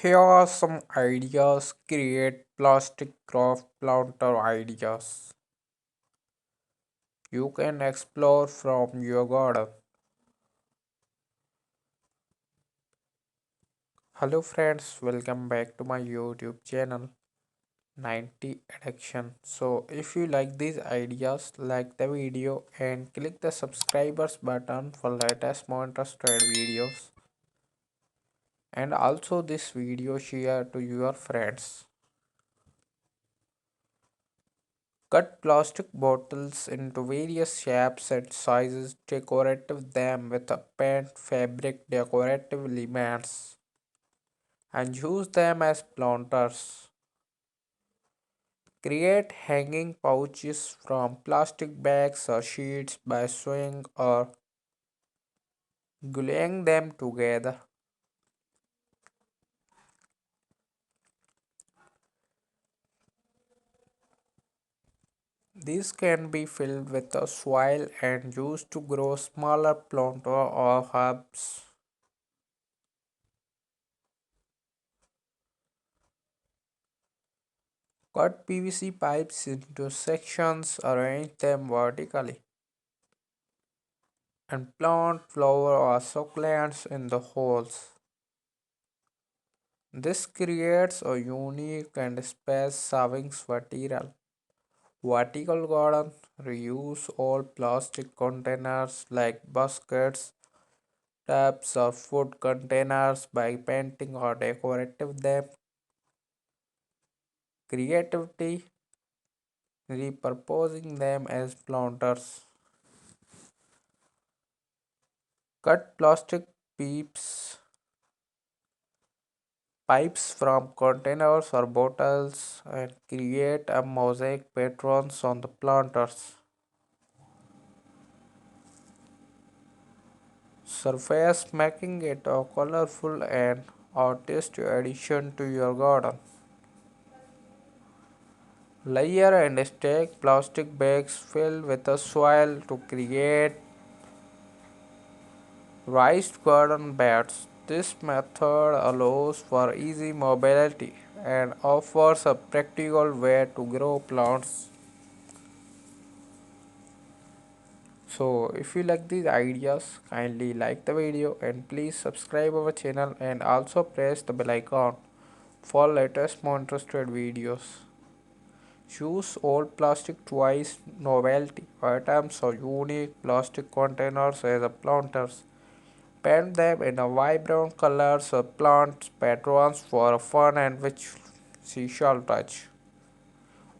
Here are some ideas create plastic craft planter ideas you can explore from your garden. Hello friends, welcome back to my YouTube channel 90 Addiction. So if you like these ideas, like the video and click the subscribers button for latest more interested videos. And also this video share to your friends. Cut plastic bottles into various shapes and sizes, decorative them with a paint, fabric, decorative elements, and use them as planters. Create hanging pouches from plastic bags or sheets by sewing or gluing them together. These can be filled with a soil and used to grow smaller plants or herbs. Cut PVC pipes into sections, arrange them vertically, and plant flower or succulents in the holes. This creates a unique and space-saving material. Vertical garden reuse all plastic containers like baskets, taps, or food containers by painting or decorative them. Creativity repurposing them as planters. Cut plastic pipes pipes from containers or bottles and create a mosaic patterns on the planters. Surface making it a colorful and artistic addition to your garden. Layer and stack plastic bags filled with the soil to create raised garden beds. This method allows for easy mobility and offers a practical way to grow plants. So if you like these ideas, kindly like the video and please subscribe our channel and also press the bell icon for latest more interested videos. Choose old plastic toys, novelty items or unique plastic containers as a planters. Paint them in a vibrant colors or plant patterns for a fun and which seashell touch.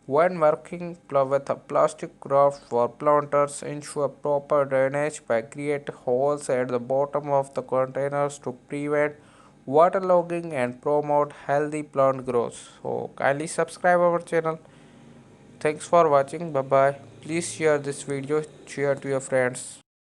When working with a plastic craft for planters, ensure proper drainage by creating holes at the bottom of the containers to prevent waterlogging and promote healthy plant growth. So kindly subscribe our channel. Thanks for watching. Bye bye. Please share this video, share to your friends.